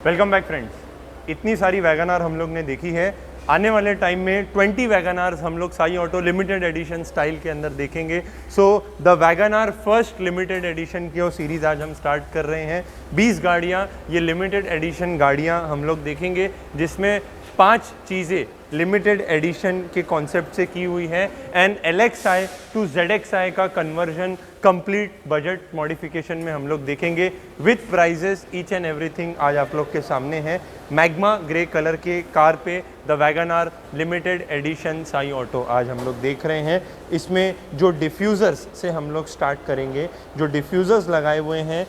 Welcome back friends. इतनी सारी WagonR हम लोग ने देखी है। आने वाले टाइम में 20 वैगनार्स हम लोग Sai auto limited edition style के अंदर देखेंगे। So the Wagon R first limited edition की सीरीज़ आज हम स्टार्ट कर रहे हैं। 20 गाड़ियाँ, ये लिमिटेड एडिशन गाड़ियाँ हम लोग देखेंगे, जिसमें 5 चीज़ें लिमिटेड एडिशन के कॉन्सेप्ट से की हुई है। एंड LXi टू ZXi का कन्वर्जन कंप्लीट बजट मॉडिफिकेशन में हम लोग देखेंगे with prices each and everything आज आप लोग के सामने है। मैग्मा ग्रे कलर के कार पे the Wagon R limited edition Sai auto आज हम लोग देख रहे हैं। इसमें जो डिफ्यूज़र्स से हम लोग स्टार्ट करेंगे, जो डिफ्यूज़र्स लगाए हुए हैं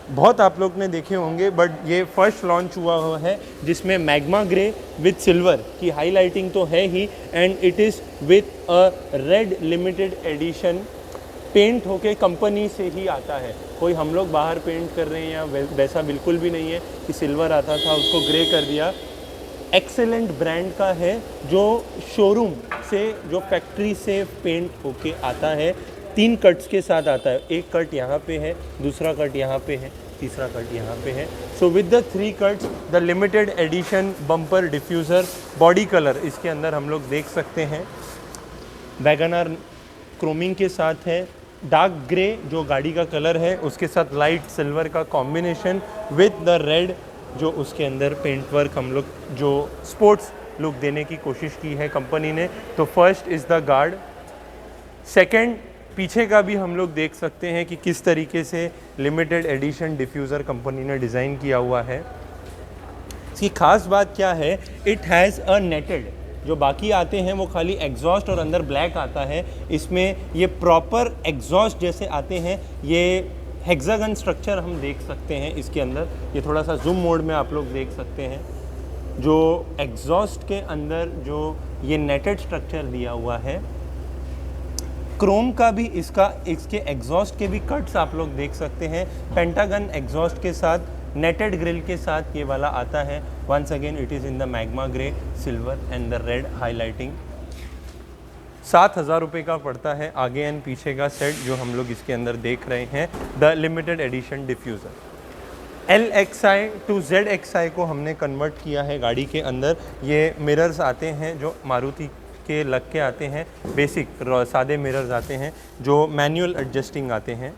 बहुत आप लोग ने देखे होंगे, बट ये फर्स्ट लॉन्च हुआ है जिसमें मैग्मा ग्रे विथ सिल्वर की हाईलाइटिंग तो है ही, and it is with a red limited edition. Paint होके कंपनी से ही आता है, कोई हम लोग बाहर पेंट कर रहे हैं या वैसा बिल्कुल भी नहीं है कि सिल्वर आता था उसको ग्रे कर दिया। एक्सेलेंट ब्रांड का है, जो शोरूम से, जो फैक्ट्री से पेंट होके आता है। 3 कट्स के साथ आता है। एक कट यहाँ पे है, दूसरा कट यहाँ पे है, तीसरा कट यहाँ पे है। So with the 3 cuts the limited addition bumper diffuser body colour इसके अंदर हम लोग देख सकते हैं। वैगनार क्रोमिंग के साथ है, डार्क ग्रे जो गाड़ी का कलर है उसके साथ लाइट सिल्वर का कॉम्बिनेशन विद द रेड, जो उसके अंदर पेंट वर्क हम लोग जो स्पोर्ट्स लुक देने की कोशिश की है कंपनी ने। तो first is the guard. Second, पीछे का भी हम लोग देख सकते हैं कि किस तरीके से लिमिटेड एडिशन डिफ्यूज़र कंपनी ने डिज़ाइन किया हुआ है। इसकी खास बात क्या है, इट हैज़ अ नेटेड, जो बाकी आते हैं वो खाली एग्जॉस्ट और अंदर ब्लैक आता है, इसमें ये प्रॉपर एग्जॉस्ट जैसे आते हैं। ये हेक्सागन स्ट्रक्चर हम देख सकते हैं इसके अंदर, ये थोड़ा सा जूम मोड में आप लोग देख सकते हैं। जो एग्जॉस्ट के अंदर जो ये नेटेड स्ट्रक्चर दिया हुआ है, क्रोम का भी इसके एग्जॉस्ट के भी कट्स आप लोग देख सकते हैं। पेंटागन एग्जॉस्ट के साथ नेटेड ग्रिल के साथ ये वाला आता है। Once again it is in the magma grey, silver and the red highlighting. 7,000 रुपये का पड़ता है आगे एंड पीछे का सेट, जो हम लोग इसके अंदर देख रहे हैं, the limited edition diffuser. LXi to ZXi को हमने कन्वर्ट किया है गाड़ी के अंदर। ये मिरर्स आते हैं जो मारुति के लग के आते हैं, बेसिक सादे मिरर्स आते हैं जो मैनुअल एडजस्टिंग आते हैं।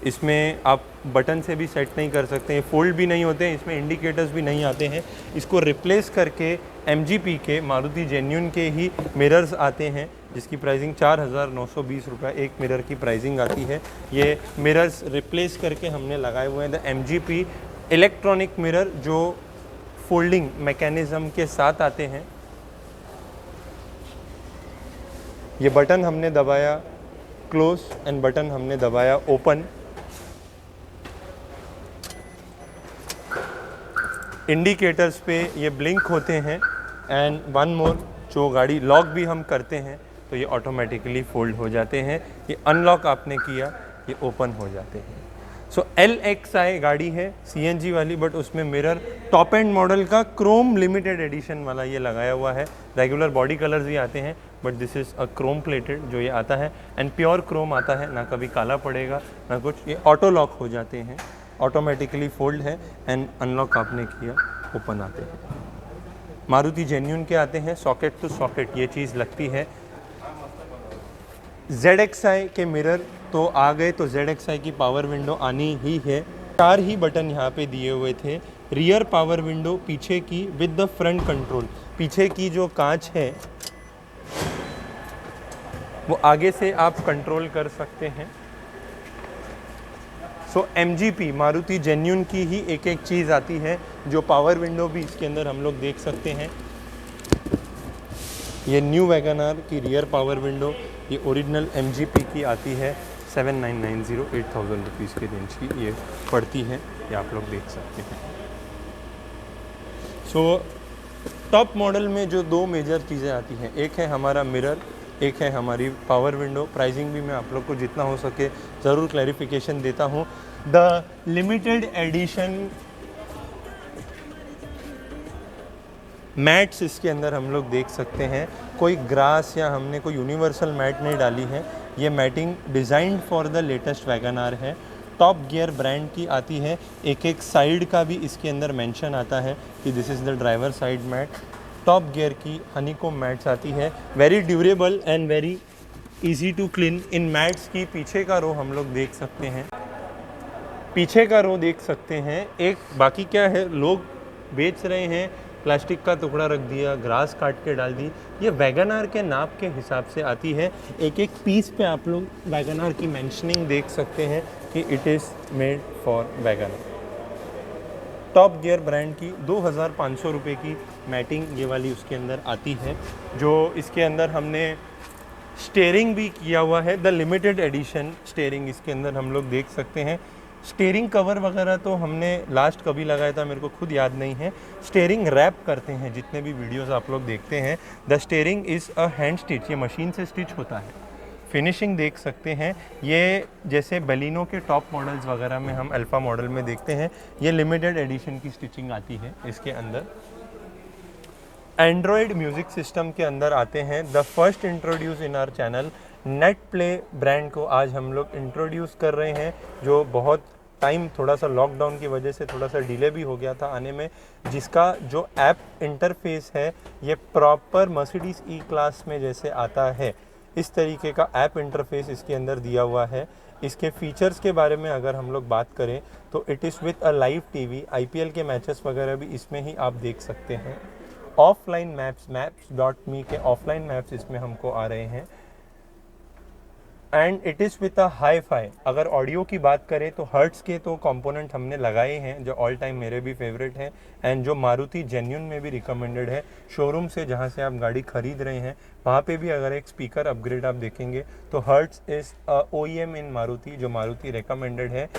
इसमें आप बटन से भी सेट नहीं कर सकते हैं, फोल्ड भी नहीं होते हैं, इसमें इंडिकेटर्स भी नहीं आते हैं। इसको रिप्लेस करके MGP के, मारुति जेन्युइन के ही मिरर्स आते हैं, जिसकी प्राइसिंग 4,920 रुपये एक मिरर की प्राइसिंग आती है। ये मिरर्स रिप्लेस करके हमने लगाए हुए हैं द MGP इलेक्ट्रॉनिक मिरर, जो फोल्डिंग मैकेनिज़्म के साथ आते हैं। ये बटन हमने दबाया क्लोज एंड बटन हमने दबाया ओपन। इंडिकेटर्स पे ये ब्लिंक होते हैं। एंड वन मोर, जो गाड़ी लॉक भी हम करते हैं तो ये ऑटोमेटिकली फोल्ड हो जाते हैं। ये अनलॉक आपने किया, ये ओपन हो जाते हैं। सो LXi गाड़ी है CNG वाली, बट उसमें मिरर टॉप एंड मॉडल का क्रोम लिमिटेड एडिशन वाला ये लगाया हुआ है। रेगुलर बॉडी कलर्स भी आते हैं, but this is a Chrome plated जो ये आता है, एंड प्योर क्रोम आता है, ना कभी काला पड़ेगा ना कुछ। ये ऑटो लॉक हो जाते हैं, ऑटोमेटिकली फोल्ड है, एंड अनलॉक आपने किया, ओपन आते हैं। मारुति जेन्युइन के आते हैं, सॉकेट टू सॉकेट ये चीज़ लगती है। ZXi के मिरर तो आ गए, तो ZXi की पावर विंडो आनी ही है। 4 ही बटन यहाँ पे दिए हुए थे। रियर पावर विंडो पीछे की विद द फ्रंट कंट्रोल, पीछे की जो कांच है वो आगे से आप कंट्रोल कर सकते हैं। सो MGP मारुति जेन्युइन की ही एक एक चीज़ आती है, जो पावर विंडो भी इसके अंदर हम लोग देख सकते हैं। ये न्यू वैगनार की रियर पावर विंडो, ये ओरिजिनल MGP की आती है। 7,990 8,000 रुपीज़ के रेंज की ये पड़ती है, ये आप लोग देख सकते हैं। सो टॉप मॉडल में जो 2 मेजर चीज़ें आती हैं, एक है हमारा मिरर, एक है हमारी पावर विंडो। प्राइसिंग भी मैं आप लोग को जितना हो सके ज़रूर क्लैरिफिकेशन देता हूँ। द लिमिटेड एडिशन मैट्स इसके अंदर हम लोग देख सकते हैं। कोई ग्रास या हमने कोई यूनिवर्सल मैट नहीं डाली है, ये matting designed for the latest Wagon R है। टॉप गियर ब्रांड की आती है। एक एक साइड का भी इसके अंदर मेंशन आता है कि this is the driver side mat. Top gear की हनीकॉम मैट्स आती है, very durable and very easy to clean. इन मैट्स की पीछे का रो हम लोग देख सकते हैं, पीछे का रो देख सकते हैं। एक बाकी क्या है, लोग बेच रहे हैं, प्लास्टिक का टुकड़ा रख दिया, ग्रास काट के डाल दी। ये वैगनार के नाप के हिसाब से आती है। एक एक पीस पे आप लोग वैगनार की मेंशनिंग देख सकते हैं कि it is made for Wagon R. Top gear brand की 2500 रुपये की मैटिंग ये वाली उसके अंदर आती है। जो इसके अंदर हमने स्टीयरिंग भी किया हुआ है, द लिमिटेड एडिशन स्टीयरिंग इसके अंदर हम लोग देख सकते हैं। स्टीयरिंग कवर वगैरह तो हमने लास्ट कभी लगाया था मेरे को खुद याद नहीं है। स्टीयरिंग रैप करते हैं जितने भी वीडियोस आप लोग देखते हैं। The steering is a hand stitch, ये मशीन से स्टिच होता है। फिनिशिंग देख सकते हैं, ये जैसे बलिनो के टॉप मॉडल्स वगैरह में हम अल्फ़ा मॉडल में देखते हैं, ये लिमिटेड एडिशन की स्टिचिंग आती है इसके अंदर। एंड्रॉयड म्यूज़िक सिस्टम के अंदर आते हैं, the first introduce in our channel. Net play brand को आज हम लोग इंट्रोड्यूस कर रहे हैं, जो बहुत टाइम थोड़ा सा लॉकडाउन की वजह से थोड़ा सा डिले भी हो गया था आने में, जिसका जो ऐप इंटरफेस है ये प्रॉपर मर्सिडीज़ ई क्लास में जैसे आता है इस तरीके का ऐप इंटरफेस इसके अंदर दिया हुआ है। इसके फीचर्स के बारे में अगर हम लोग बात करें तो it is with a live TV, IPL के मैचेस वगैरह भी इसमें ही आप देख सकते हैं। ऑफलाइन मैप्स.me के ऑफलाइन मैप्स इसमें हमको आ रहे हैं। And it is with a hi fi. अगर ऑडियो की बात करें तो हर्ट्स के तो कंपोनेंट हमने लगाए हैं जो ऑल टाइम मेरे भी फेवरेट हैं, एंड जो मारुति जेन्युइन में भी रिकमेंडेड है। शोरूम से जहां से आप गाड़ी खरीद रहे हैं वहां पे भी अगर एक स्पीकर अपग्रेड आप देखेंगे तो हर्ट्स इज़ OEM इन मारुति, जो मारुति रिकमेंडेड है।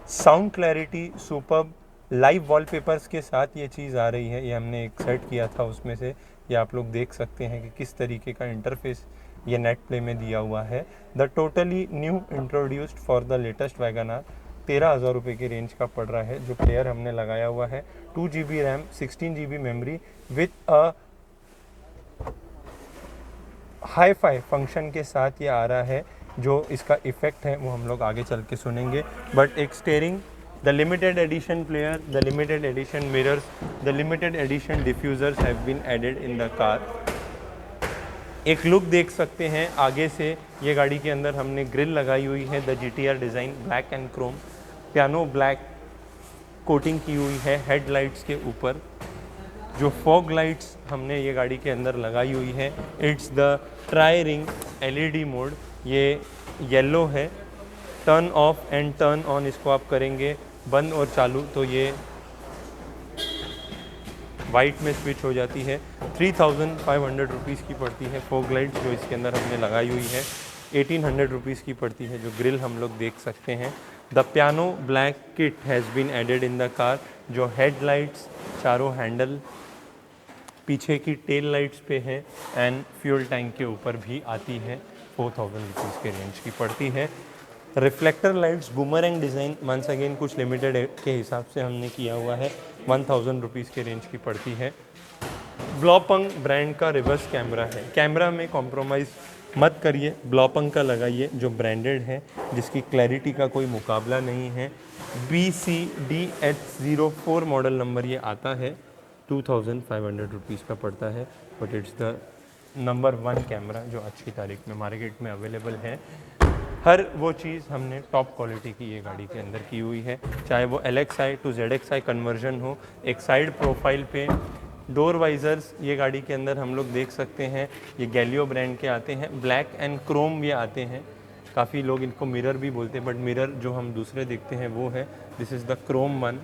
Sound clarity superb, live wallpapers के साथ ये चीज़ आ रही है। ये हमने एक सेट किया था, उसमें से ये आप लोग देख सकते हैं कि किस तरीके का इंटरफेस ये नेट प्ले में दिया हुआ है। The totally new introduced for the latest Wagon R 13,000 रुपये की रेंज का पड़ रहा है। जो प्लेयर हमने लगाया हुआ है 2 GB RAM 16 GB memory with a hi fi function के साथ ये आ रहा है। जो इसका इफ़ेक्ट है वो हम लोग आगे चल के सुनेंगे। बट एक steering, the limited edition player, the limited edition mirrors, the limited edition diffusers have been added in the car। एक लुक देख सकते हैं आगे से, ये गाड़ी के अंदर हमने ग्रिल लगाई हुई है, the GTR design black and Chrome, piano black coating की हुई है हेडलाइट्स के ऊपर। जो फॉग लाइट्स हमने ये गाड़ी के अंदर लगाई हुई है, it's the try ring LED mode, ये येलो है। Turn off and turn on इसको आप करेंगे बंद और चालू तो ये वाइट में स्विच हो जाती है। 3,500 रुपीज़ की पड़ती है। फॉग लाइट्स जो इसके अंदर हमने लगाई हुई है 1,800 रुपीज़ की पड़ती है। जो ग्रिल हम लोग देख सकते हैं, the piano black kit has been added in the car. जो हेडलाइट्स चारों हैंडल पीछे की टेल लाइट्स पे है एंड फ्यूल टैंक के ऊपर भी आती है, 4,000 रुपीज़ के रेंज की पड़ती है। Reflector lights boomerang design once again कुछ लिमिटेड के हिसाब से हमने किया हुआ है, 1,000 रुपीज़ के रेंज की पड़ती है। ब्लॉपंग ब्रांड का रिवर्स कैमरा है, कैमरा में कॉम्प्रोमाइज़ मत करिए, ब्लॉपंग का लगाइए जो ब्रांडेड है, जिसकी क्लैरिटी का कोई मुकाबला नहीं है। BCDH04 मॉडल नंबर ये आता है, 2,500 रुपीज़ का पड़ता है। But it's the number 1 camera जो आज की तारीख में मार्केट में अवेलेबल है। हर वो चीज़ हमने टॉप क्वालिटी की ये गाड़ी के अंदर की हुई है, चाहे वो LXi to ZXi कन्वर्जन हो। एक साइड प्रोफाइल पे डोर वाइजर्स ये गाड़ी के अंदर हम लोग देख सकते हैं, ये गैलियो ब्रांड के आते हैं, ब्लैक एंड क्रोम ये आते हैं। काफ़ी लोग इनको मिरर भी बोलते हैं, बट मिरर जो हम दूसरे देखते हैं वो है, this is the Chrome one.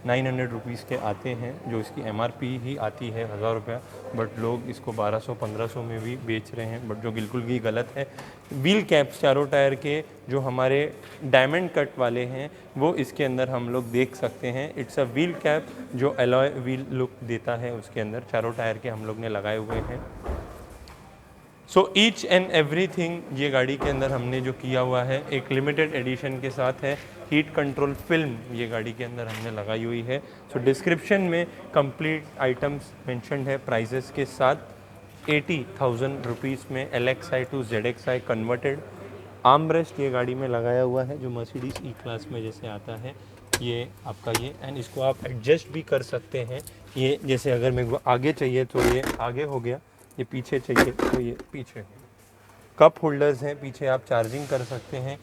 900 rupees के आते हैं, जो इसकी MRP ही आती है 1,000 रुपया, बट लोग इसको 1200-1500 में भी बेच रहे हैं, बट जो बिल्कुल भी गलत है। व्हील कैप्स चारों टायर के जो हमारे डायमंड कट वाले हैं वो इसके अंदर हम लोग देख सकते हैं। इट्स अ व्हील कैप जो एलॉय व्हील लुक देता है, उसके अंदर चारों टायर के हम लोग ने लगाए हुए हैं। सो ईच एंड एवरीथिंग ये गाड़ी के अंदर हमने जो किया हुआ है एक लिमिटेड एडिशन के साथ है। हीट कंट्रोल फिल्म ये गाड़ी के अंदर हमने लगाई हुई है। सो डिस्क्रिप्शन में कंप्लीट आइटम्स मेंशन्ड है प्राइजेस के साथ। 80,000 रुपीज़ में LXi to ZXi converted arm rest ये गाड़ी में लगाया हुआ है जो मर्सिडीज ई क्लास में जैसे आता है, ये आपका ये, एंड इसको आप एडजस्ट भी कर सकते हैं। ये जैसे अगर मेरे को आगे चाहिए तो ये आगे हो गया, ये पीछे चाहिए तो ये पीछे हो गया। कप होल्डर्स हैं, पीछे आप चार्जिंग कर सकते हैं।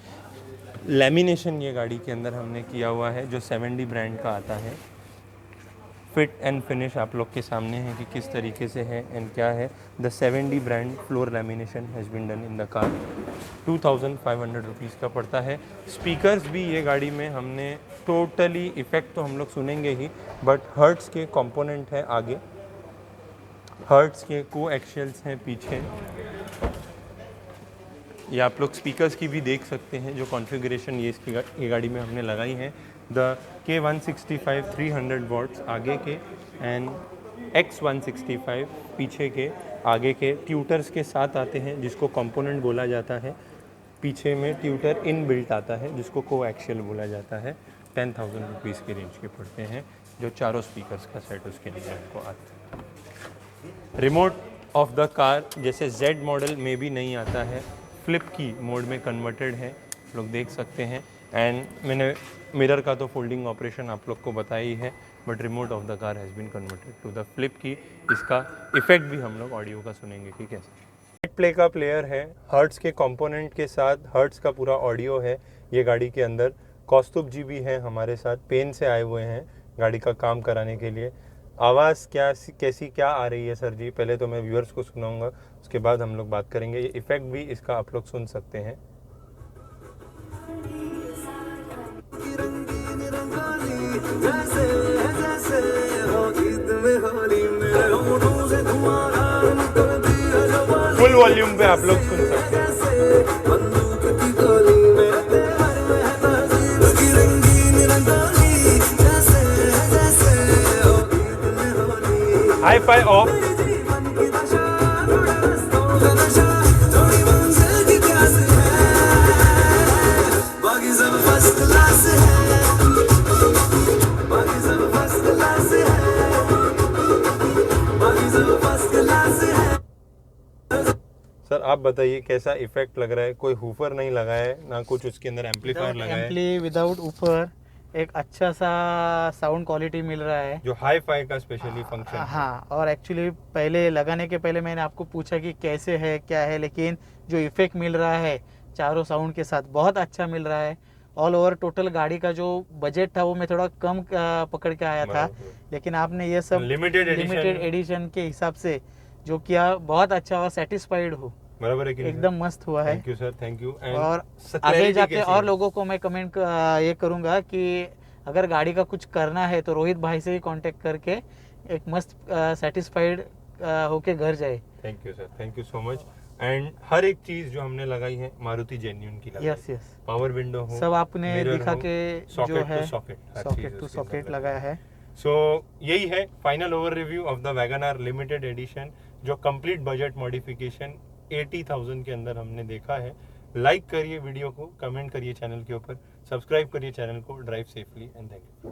लेमिनेशन ये गाड़ी के अंदर हमने किया हुआ है जो 7D ब्रांड का आता है। फिट एंड फिनिश आप लोग के सामने है कि किस तरीके से है एंड क्या है। The 7D brand floor lamination has been done in the car. 2500 rupees का पड़ता है। स्पीकर्स भी ये गाड़ी में हमने टोटली, इफेक्ट तो हम लोग सुनेंगे ही, बट हर्ट्स के कंपोनेंट है आगे, हर्ट्स के को एक्शियल्स हैं पीछे। ये आप लोग स्पीकर्स की भी देख सकते हैं जो कॉन्फ़िगरेशन ये गाड़ी में हमने लगाई है। द K165 300 वॉट्स आगे के एंड X165 पीछे के। आगे के ट्यूटर्स के साथ आते हैं जिसको कंपोनेंट बोला जाता है। पीछे में ट्यूटर इन बिल्ट आता है जिसको को एक्शियल बोला जाता है। 10,000 रुपीज़ के रेंज के पड़ते हैं जो चारों स्पीकर्स का सेट उसके लिए आपको आता है। रिमोट ऑफ द कार जैसे Z मॉडल में भी नहीं आता है, फ्लिप की मोड में कन्वर्टेड है, लोग देख सकते हैं। एंड मैंने मिरर का तो फोल्डिंग ऑपरेशन आप लोग को बताया ही है, but remote of the car has been converted to the flip key. इसका इफेक्ट भी हम लोग ऑडियो का सुनेंगे कि कैसे। प्ले का प्लेयर है, हर्ट्स के कंपोनेंट के साथ हर्ट्स का पूरा ऑडियो है ये गाड़ी के अंदर। कौस्तुभ जी भी हैं हमारे साथ, पेन से आए हुए हैं गाड़ी का काम कराने के लिए। आवाज़ कैसी क्या आ रही है सर जी? पहले तो मैं व्यूअर्स को सुनाऊंगा, उसके बाद हम लोग बात करेंगे। ये इफेक्ट भी इसका आप लोग सुन सकते हैं। फुल वॉल्यूम पे आप लोग सुन सकते हैं। Hi fi of. सर आप बताइए कैसा इफेक्ट लग रहा है? कोई हुफर नहीं लगा है ना कुछ उसके अंदर एम्पलीफायर लगा है। एम्पली विदाउट ऊपर एक अच्छा सा साउंड क्वालिटी मिल रहा है जो हाई फाई का स्पेशली फंक्शन। हाँ, और एक्चुअली पहले लगाने के पहले मैंने आपको पूछा कि कैसे है क्या है, लेकिन जो इफेक्ट मिल रहा है चारों साउंड के साथ बहुत अच्छा मिल रहा है। ऑल ओवर टोटल गाड़ी का जो बजट था वो मैं थोड़ा कम पकड़ के आया था, लेकिन आपने ये सब लिमिटेड एडिशन के हिसाब से जो किया बहुत अच्छा और सेटिस्फाइड हो। बराबर है कि एकदम मस्त हुआ है। Thank you sir, thank you. और आगे जाके और लोगों को मैं कमेंट ये करूंगा कि अगर गाड़ी का कुछ करना है तो रोहित भाई से ही कांटेक्ट करके एक मस्त सेटिस्फाइड होके घर जाए। Thank you sir, thank you so much. And हर एक चीज जो हमने लगाई है मारुति जेन्युइन की लगाई। यस यस, पावर विंडो हो, सब आपने दिखा के जो है सॉकेट टू सॉकेट लगाया है। सो यही है final over review of the wagon limited edition जो कंप्लीट बजट मॉडिफिकेशन 80,000 के अंदर हमने देखा है। लाइक करिए वीडियो को, कमेंट करिए चैनल के ऊपर, सब्सक्राइब करिए चैनल को। Drive safely and thank you.